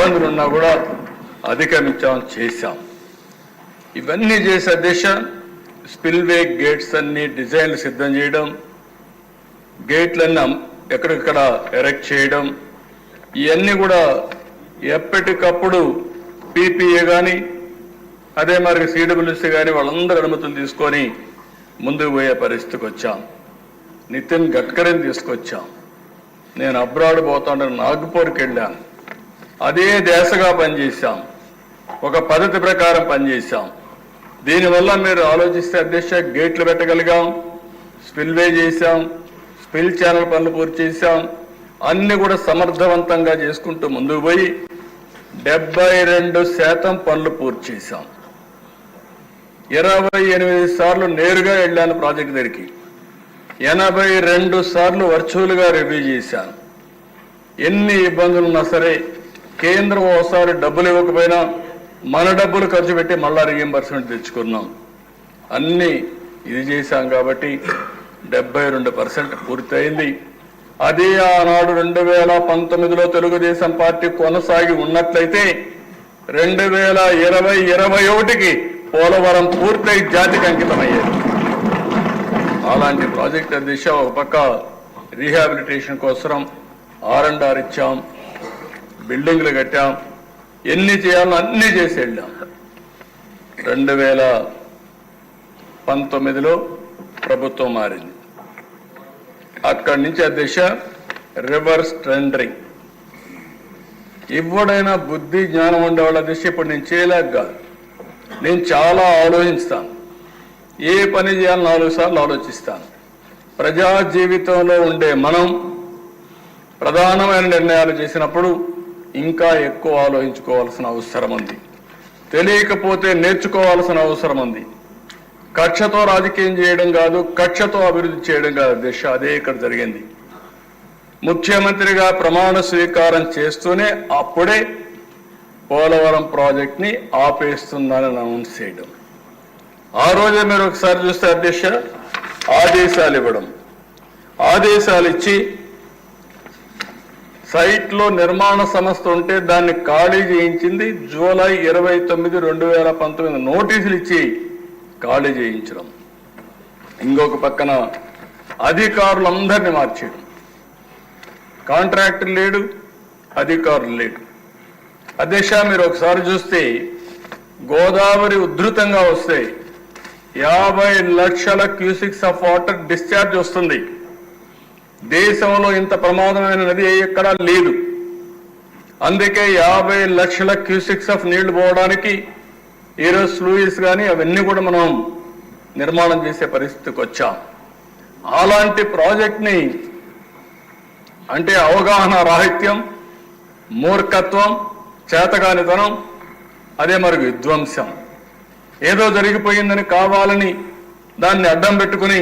ఇబ్బందులు ఉన్నా కూడా అధిగమించాం, చేశాం. ఇవన్నీ చేసే దిశ స్పిల్వే గేట్స్ అన్ని డిజైన్లు సిద్ధం చేయడం, గేట్లన్నీ ఎక్కడిక్కడ ఎరెక్ట్ చేయడం, ఇవన్నీ కూడా ఎప్పటికప్పుడు పీపీఏ కానీ అదే మరి సిడబ్ల్యూసీ కానీ వాళ్ళందరూ అనుమతులు తీసుకొని ముందుకు పోయే పరిస్థితికి వచ్చాం. నితిన్ గడ్కరీని తీసుకొచ్చాం. నేను అబ్రాడ్ పోతాను నాగ్పూర్కి వెళ్ళాను. అదే దేశగా పనిచేశాం, ఒక పద్ధతి ప్రకారం పనిచేశాం. దీనివల్ల మీరు ఆలోచిస్తే అధ్యక్ష గేట్లు పెట్టగలిగాం, స్పిల్వే చేశాం, స్పిల్ ఛానల్ పనులు పూర్తి చేశాం. అన్ని కూడా సమర్థవంతంగా చేసుకుంటూ ముందుకు పోయి 72% పనులు పూర్తి చేశాం. 28 సార్లు నేరుగా వెళ్ళాను ప్రాజెక్ట్ దగ్గరికి, 82 సార్లు వర్చువల్గా రివ్యూ చేశాను. ఎన్ని ఇబ్బందులు ఉన్నా సరే కేంద్రం ఒకసారి డబ్బులు ఇవ్వకపోయినా మన డబ్బులు ఖర్చు పెట్టి మళ్ళా రీఎంబర్స్మెంట్ తెచ్చుకున్నాం. అన్నీ ఇది చేశాం కాబట్టి 72% పూర్తయింది. అదే ఆనాడు 2019లో తెలుగుదేశం పార్టీ కొనసాగి ఉన్నట్లయితే 2020-21కి పోలవరం పూర్తయి జాతికి అంకితమయ్యేది. అలాంటి ప్రాజెక్ట్ దిశ ఒక పక్క రీహాబిలిటేషన్ కోసం R&R ఇచ్చాం, బిల్డింగ్లు కట్టాం, ఎన్ని చేయాలో అన్నీ చేసి వెళ్ళాం. 2019లో ప్రభుత్వం మారింది. అక్కడి నుంచి ఆ దిశ రివర్స్ టెండరింగ్. ఎవడైనా బుద్ధి జ్ఞానం ఉండేవాళ్ళ దిశ ఇప్పుడు నేను చేయలేక కాదు, నేను చాలా ఆలోచిస్తాను. ఏ పని చేయాలని 4 సార్లు ఆలోచిస్తాను. ప్రజా జీవితంలో ఉండే మనం ప్రధానమైన నిర్ణయాలు చేసినప్పుడు ఇంకా ఎక్కువ ఆలోచించుకోవాల్సిన అవసరం ఉంది. తెలియకపోతే నేర్చుకోవాల్సిన అవసరం ఉంది. కక్షతో రాజకీయం చేయడం కాదు, కక్షతో అభివృద్ధి చేయడం కాదు దిశ. అదే ఇక్కడ జరిగింది. ముఖ్యమంత్రిగా ప్రమాణ స్వీకారం చేస్తూనే అప్పుడే పోలవరం ప్రాజెక్ట్ని ఆపేస్తుందని అనౌన్స్ చేయడం. ఆ రోజే మీరు ఒకసారి చూస్తే అధ్యక్ష ఆదేశాలు ఇవ్వడం, ఆదేశాలు ఇచ్చి సైట్లో నిర్మాణ సంస్థ ఉంటే దాన్ని ఖాళీ చేయించింది జూలై 29, 2019 నోటీసులు ఇచ్చి ఖాళీ చేయించడం. ఇంకొక పక్కన అధికారులందరినీ మార్చేయడం. కాంట్రాక్టర్ లేడు, అధికారులు లేడు. అధ్యక్ష మీరు ఒకసారి చూస్తే గోదావరి ఉధృతంగా వస్తే 50 లక్షల క్యూసిక్స్ ఆఫ్ వాటర్ డిశ్చార్జ్ వస్తుంది. దేశంలో ఇంత ప్రమాదమైన నది ఎక్కడా లేదు. అందుకే 50 లక్షల క్యూసిక్స్ ఆఫ్ నీళ్లు పోవడానికి ఈరోజు స్లూయిస్ కానీ అవన్నీ కూడా మనం నిర్మాణం చేసే పరిస్థితికి వచ్చాం. అలాంటి ప్రాజెక్ట్ని అంటే అవగాహన రాహిత్యం, మూర్ఖత్వం, చేతగానితనం, అదే మరి విధ్వంసం, ఏదో జరిగిపోయిందని కావాలని దాన్ని అడ్డం పెట్టుకుని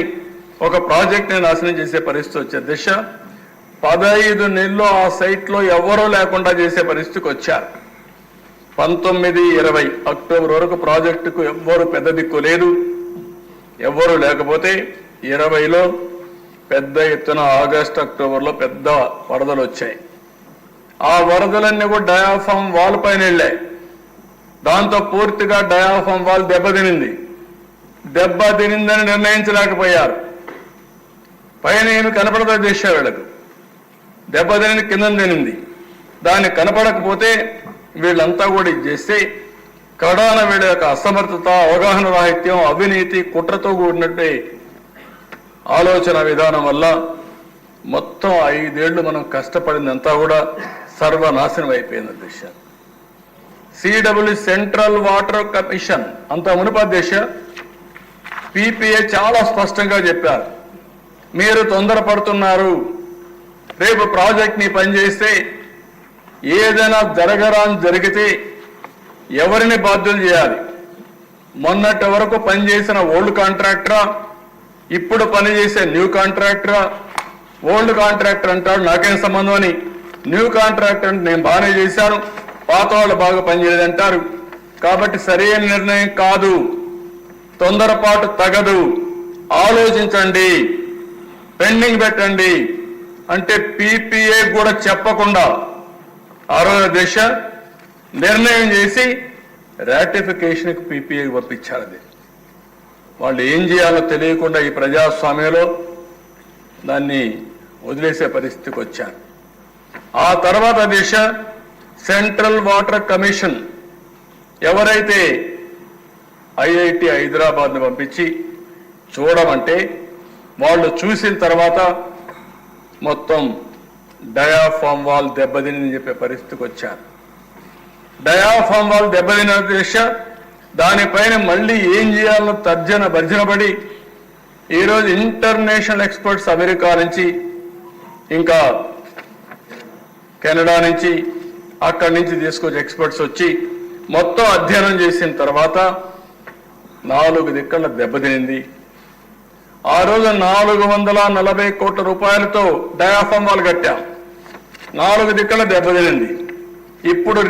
ఒక ప్రాజెక్ట్ని నాశనం చేసే పరిస్థితి వచ్చే దిశ 15 నెలల్లో ఆ సైట్లో ఎవరూ లేకుండా చేసే పరిస్థితికి వచ్చారు. 19-20 అక్టోబర్ వరకు ప్రాజెక్టుకు ఎవ్వరు పెద్ద దిక్కు లేదు. ఎవ్వరూ లేకపోతే 20లో పెద్ద ఎత్తున ఆగస్టు, అక్టోబర్లో పెద్ద వరదలు వచ్చాయి. ఆ వరదలన్నీ కూడా డయాఫామ్ వాల్ పైన వెళ్ళాయి. దాంతో పూర్తిగా డయాఫామ్ వాల్ దెబ్బతినింది. దెబ్బతినిందని నిర్ణయించలేకపోయారు. పైన ఏమి కనపడదో చేసే వీళ్ళకు, దెబ్బతిని కింద తినింది. దాన్ని కనపడకపోతే వీళ్ళంతా కూడా ఇది చేస్తే కడాన వీళ్ళ యొక్క అసమర్థత, అవగాహన రాహిత్యం, అవినీతి, కుట్రతో కూడినట్టే ఆలోచన విధానం వల్ల మొత్తం 5 ఏళ్లు మనం కష్టపడిందంతా కూడా సర్వనాశనం అయిపోయింది అధ్యక్ష. సిడబ్ల్యూ సెంట్రల్ వాటర్ కమిషన్ అంత మునుపు అధ్యక్ష పీపీఏ చాలా స్పష్టంగా చెప్పారు, మీరు తొందరపడుతున్నారు, రేపు ప్రాజెక్ట్ని పనిచేస్తే ఏదైనా జరగరాని జరిగితే ఎవరిని బాధ్యులు చేయాలి? మొన్నటి వరకు పనిచేసిన ఓల్డ్ కాంట్రాక్టరా, ఇప్పుడు పనిచేసే న్యూ కాంట్రాక్టరా? ఓల్డ్ కాంట్రాక్టర్ అంటాడు నాకేం సంబంధం అని, న్యూ కాంట్రాక్టర్ అంటే నేను బాగానే చేశాను, పాత వాళ్ళు బాగా పనిచేయదంటారు. కాబట్టి సరైన నిర్ణయం కాదు, తొందరపాటు తగదు, ఆలోచించండి, పెండింగ్ పెట్టండి అంటే పీపీఏ కూడా చెప్పకుండా ఆ రోజు దిశ నిర్ణయం చేసి రాటిఫికేషన్కి పీపీఏకి పంపించారు. అది వాళ్ళు ఏం చేయాలో తెలియకుండా ఈ ప్రజాస్వామ్యంలో దాన్ని వదిలేసే పరిస్థితికి వచ్చారు. ఆ తర్వాత దిశ సెంట్రల్ వాటర్ కమిషన్ ఎవరైతే ఐఐటి హైదరాబాద్ను పంపించి చూడమంటే వాళ్ళు చూసిన తర్వాత మొత్తం డయాఫామ్ వాల్ దెబ్బతిని చెప్పే పరిస్థితికి వచ్చారు. డయాఫామ్ వాల్ దెబ్బతిన దిశ దానిపైన మళ్ళీ ఏం చేయాలో తర్జన భర్జనపడి ఈరోజు ఇంటర్నేషనల్ ఎక్స్పర్ట్స్ అమెరికా నుంచి ఇంకా కెనడా నుంచి అక్కడి నుంచి తీసుకొచ్చి ఎక్స్పర్ట్స్ వచ్చి మొత్తం అధ్యయనం చేసిన తర్వాత 4 దిక్కల దెబ్బతినింది. ఆ రోజు 440 కోట్ల రూపాయలతో డయాఫామ్ వాల్ కట్టాం. 4 దిక్కల దెబ్బతినింది. ఇప్పుడు